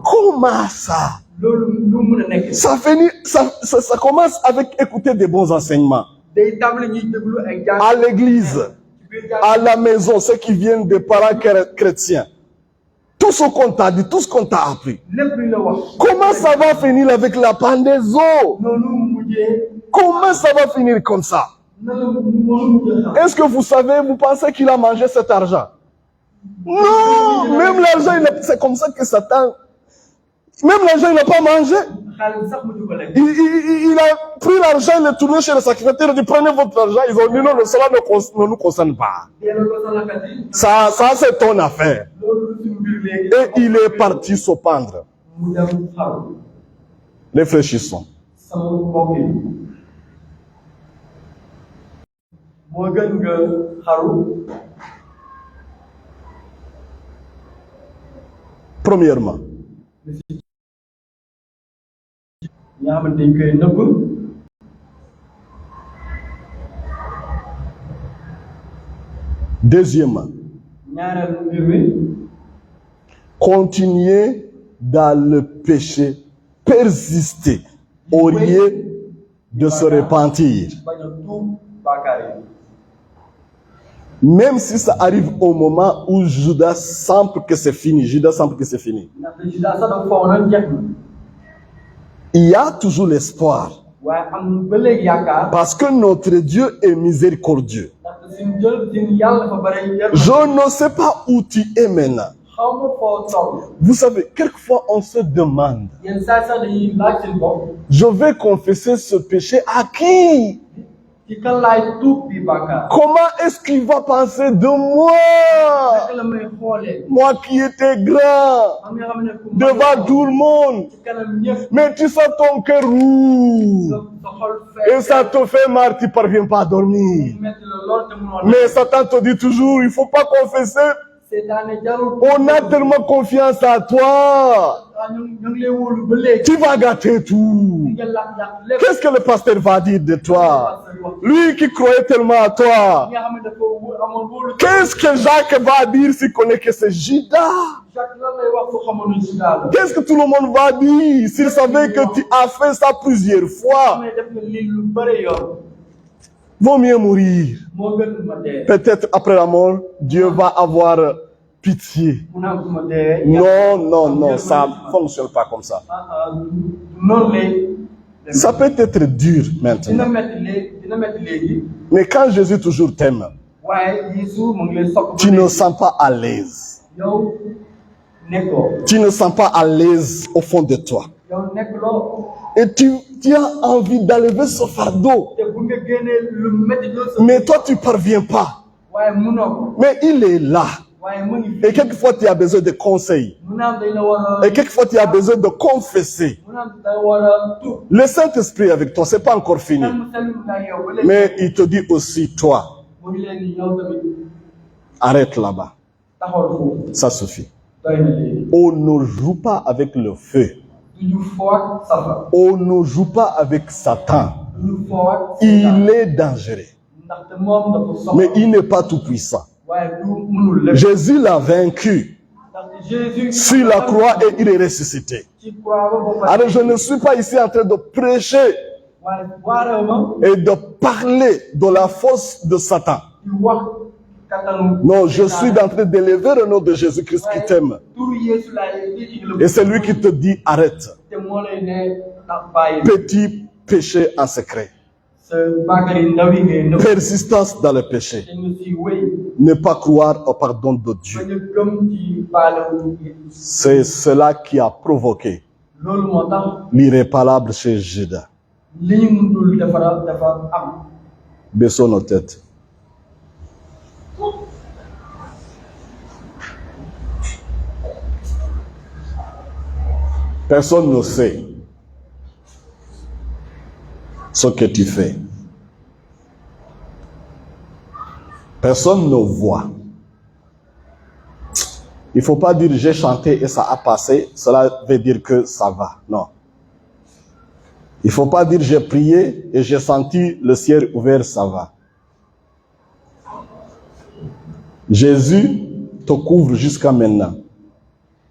Comment ça? Ça commence avec écouter des bons enseignements. À l'église, à la maison, ceux qui viennent des parents chrétiens. Tout ce qu'on t'a dit, tout ce qu'on t'a appris. Comment ça va finir avec la pendaison? Comment ça va finir comme ça? Est-ce que vous savez, vous pensez qu'il a mangé cet argent? Non, même l'argent, c'est comme ça que Satan... Même l'argent, il n'a pas mangé. Il a pris l'argent, il est tourné chez le sacrificateur, il dit prenez votre argent. Ils ont dit non, cela ne nous concerne pas. Ça c'est ton affaire. Et il est parti se pendre. Réfléchissons. Premièrement, deuxièmement, continuer dans le péché, persister au lieu de se repentir. Même si ça arrive au moment où Judas semble que c'est fini. Il y a toujours l'espoir. Parce que notre Dieu est miséricordieux. Je ne sais pas où tu es maintenant. Vous savez, quelquefois on se demande, je vais confesser ce péché à qui? Comment est-ce qu'il va penser de moi? Moi qui étais grand devant tout le monde. Mais tu sens ton cœur rouge. Et ça te fait mal, tu ne parviens pas à dormir. Mais Satan te dit toujours, il ne faut pas confesser. On a tellement confiance à toi. Tu vas gâter tout. Qu'est-ce que le pasteur va dire de toi? Lui qui croyait tellement à toi. Qu'est-ce que Jacques va dire s'il connaît que c'est Judas? Qu'est-ce que tout le monde va dire s'il savait que tu as fait ça plusieurs fois? Vaut mieux mourir. Peut-être après la mort, Dieu va avoir pitié. Non, ça ne fonctionne pas comme ça. Ça peut être dur maintenant. Mais quand Jésus toujours t'aime, tu ne sens pas à l'aise. Tu ne sens pas à l'aise au fond de toi. Et tu as envie d'enlever ce fardeau. Mais toi, tu ne parviens pas. Mais il est là. Et quelquefois, tu as besoin de conseils. Et quelquefois, tu as besoin de confesser. Le Saint-Esprit est avec toi, ce n'est pas encore fini. Mais il te dit aussi, toi, arrête là-bas. Ça suffit. On ne joue pas avec le feu. On ne joue pas avec Satan. Il est dangereux. Mais il n'est pas tout puissant. Jésus l'a vaincu sur la croix et il est ressuscité. Alors je ne suis pas ici en train de prêcher et de parler de la force de Satan. Non, je suis en train d'élever le nom de Jésus-Christ qui t'aime. Et c'est lui qui te dit arrête. Petit péché en secret. Persistance dans le péché. Ne pas croire au pardon de Dieu. C'est cela qui a provoqué l'irréparable chez Judas. Baissons nos têtes. Personne ne sait ce que tu fais. Personne ne voit. Il ne faut pas dire j'ai chanté et ça a passé, cela veut dire que ça va. Non. Il ne faut pas dire j'ai prié et j'ai senti le ciel ouvert, ça va. Jésus te couvre jusqu'à maintenant.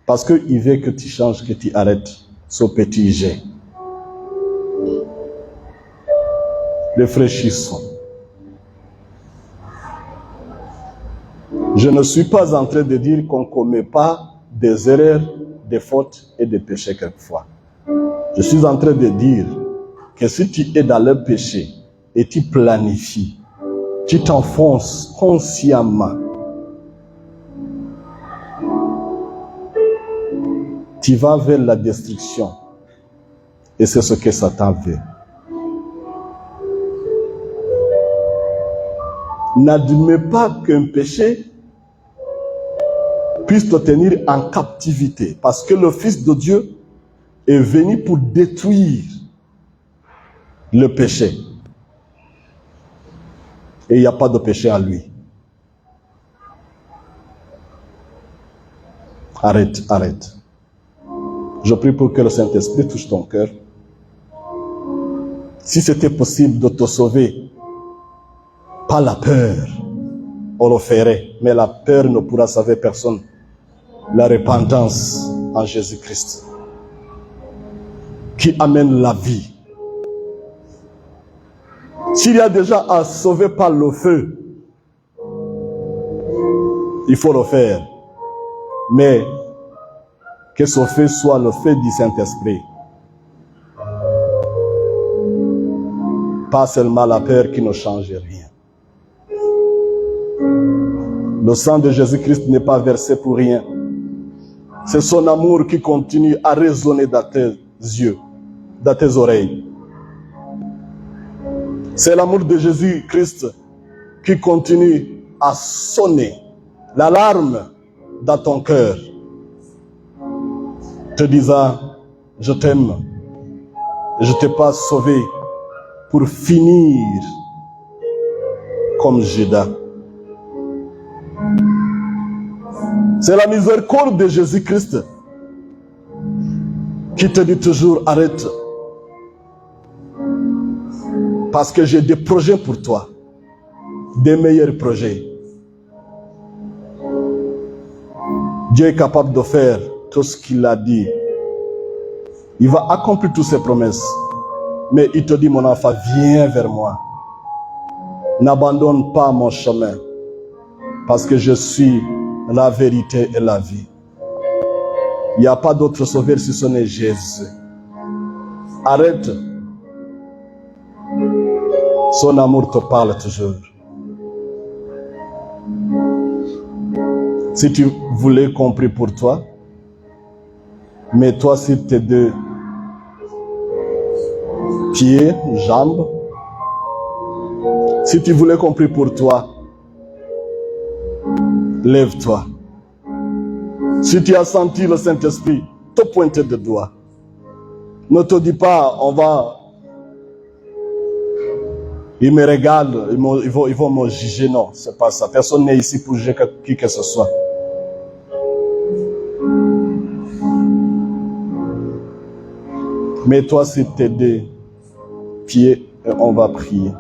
Parce qu'il veut que tu changes, que tu arrêtes ce petit jet. Réfléchissons. Je ne suis pas en train de dire qu'on ne commet pas des erreurs, des fautes et des péchés quelquefois. Je suis en train de dire que si tu es dans le péché et tu planifies, tu t'enfonces consciemment, tu vas vers la destruction. Et c'est ce que Satan veut. N'admets pas qu'un péché puisse te tenir en captivité. Parce que le Fils de Dieu est venu pour détruire le péché. Et il n'y a pas de péché en lui. Arrête, arrête. Je prie pour que le Saint-Esprit touche ton cœur. Si c'était possible de te sauver, pas la peur, on le ferait. Mais la peur ne pourra sauver personne. La repentance en Jésus-Christ, qui amène la vie. S'il y a déjà à sauver par le feu, il faut le faire. Mais que ce feu soit le feu du Saint-Esprit. Pas seulement la peur qui ne change rien. Le sang de Jésus-Christ n'est pas versé pour rien. C'est son amour qui continue à résonner dans tes yeux, dans tes oreilles. C'est l'amour de Jésus-Christ qui continue à sonner l'alarme dans ton cœur, te disant, je t'aime, je t'ai pas sauvé pour finir comme Judas. C'est la miséricorde de Jésus-Christ qui te dit toujours, arrête. Parce que j'ai des projets pour toi, des meilleurs projets. Dieu est capable de faire tout ce qu'il a dit. Il va accomplir toutes ses promesses. Mais il te dit, mon enfant, viens vers moi. N'abandonne pas mon chemin. Parce que je suis la vérité et la vie. Il n'y a pas d'autre sauveur si ce n'est Jésus. Arrête. Son amour te parle toujours. Si tu voulais qu'on prie pour toi, mets-toi sur tes deux pieds, jambes. Si tu voulais qu'on prie pour toi, lève-toi. Si tu as senti le Saint-Esprit te pointer de doigt, ne te dis pas, ils me regardent, ils vont me juger. Non, c'est pas ça. Personne n'est ici pour juger qui que ce soit. Mets-toi sur tes deux pieds et on va prier.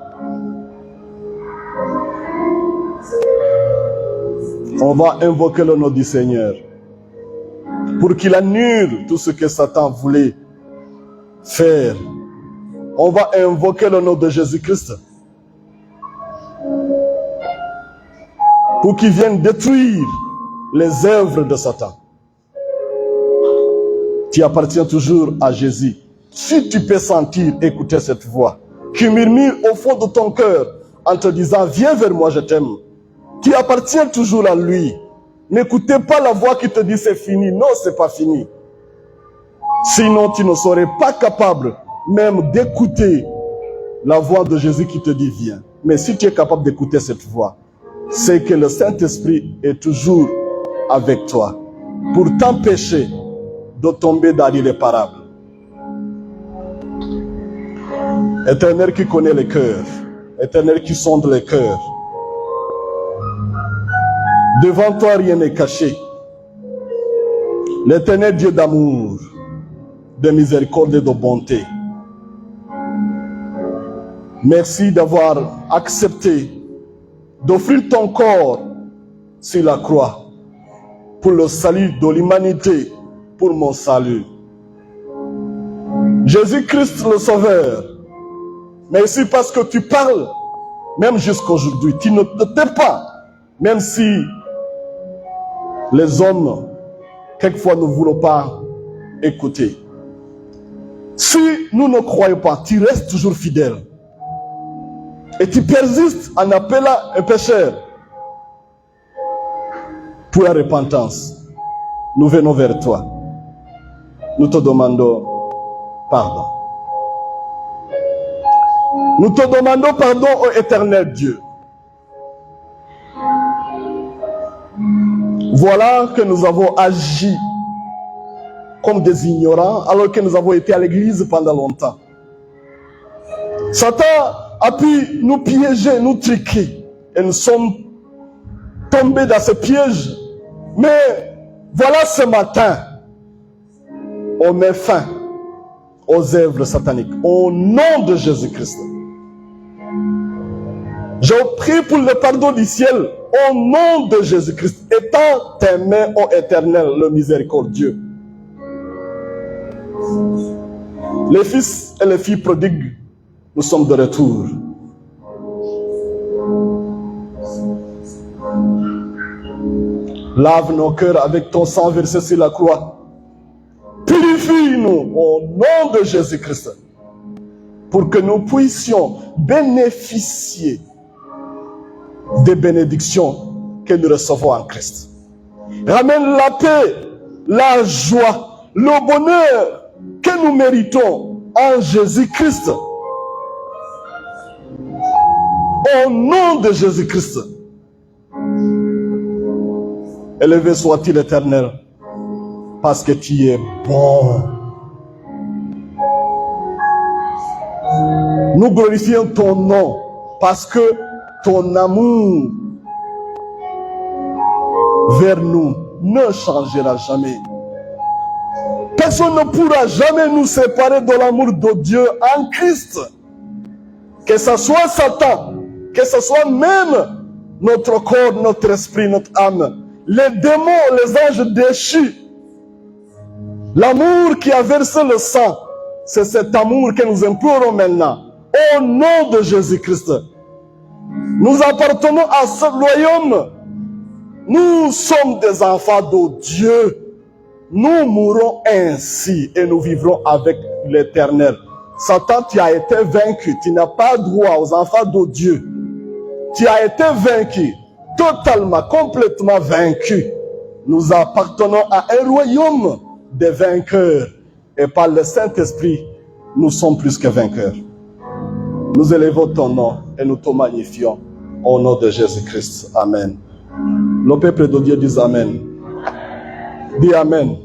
On va invoquer le nom du Seigneur pour qu'il annule tout ce que Satan voulait faire. On va invoquer le nom de Jésus-Christ pour qu'il vienne détruire les œuvres de Satan. Tu appartiens toujours à Jésus. Si tu peux sentir, écouter cette voix qui murmure au fond de ton cœur en te disant, viens vers moi, je t'aime. Tu appartiens toujours à lui. N'écoutez pas la voix qui te dit c'est fini. Non, c'est pas fini. Sinon, tu ne serais pas capable même d'écouter la voix de Jésus qui te dit viens. Mais si tu es capable d'écouter cette voix, c'est que le Saint-Esprit est toujours avec toi pour t'empêcher de tomber dans l'irréparable. Éternel qui connaît les cœurs, Éternel qui sonde les cœurs, devant toi rien n'est caché. L'Éternel Dieu d'amour, de miséricorde et de bonté. Merci d'avoir accepté d'offrir ton corps sur la croix pour le salut de l'humanité, pour mon salut. Jésus-Christ le Sauveur, merci parce que tu parles, même jusqu'aujourd'hui. Tu ne te tais pas, même si les hommes, quelquefois, ne voulons pas écouter. Si nous ne croyons pas, tu restes toujours fidèle. Et tu persistes en appelant un pécheur pour la repentance. Nous venons vers toi. Nous te demandons pardon. Nous te demandons pardon, ô éternel Dieu. Voilà que nous avons agi comme des ignorants alors que nous avons été à l'église pendant longtemps. Satan a pu nous piéger, nous triquer. Et nous sommes tombés dans ce piège. Mais voilà, ce matin, on met fin aux œuvres sataniques. Au nom de Jésus-Christ. Je prie pour le pardon du ciel. Au nom de Jésus-Christ. Étends tes mains, ô Éternel, le miséricordieux. Les fils et les filles prodigues, nous sommes de retour. Lave nos cœurs avec ton sang versé sur la croix. Purifie-nous au nom de Jésus-Christ pour que nous puissions bénéficier des bénédictions que nous recevons en Christ. Ramène la paix, la joie, le bonheur que nous méritons en Jésus-Christ. Au nom de Jésus-Christ. Élevé soit-il l'Éternel, parce que tu es bon. Nous glorifions ton nom, parce que ton amour vers nous ne changera jamais. Personne ne pourra jamais nous séparer de l'amour de Dieu en Christ. Que ce soit Satan, que ce soit même notre corps, notre esprit, notre âme, les démons, les anges déchus. L'amour qui a versé le sang, c'est cet amour que nous implorons maintenant. Au nom de Jésus-Christ. Nous appartenons à ce royaume. Nous sommes des enfants de Dieu. Nous mourrons ainsi et nous vivrons avec l'Éternel. Satan, tu as été vaincu. Tu n'as pas droit aux enfants de Dieu. Tu as été vaincu. Totalement, complètement vaincu. Nous appartenons à un royaume de vainqueurs. Et par le Saint-Esprit, nous sommes plus que vainqueurs. Nous élevons ton nom et nous te magnifions. Au nom de Jésus-Christ. Amen. Le peuple de Dieu dit Amen. Dis Amen.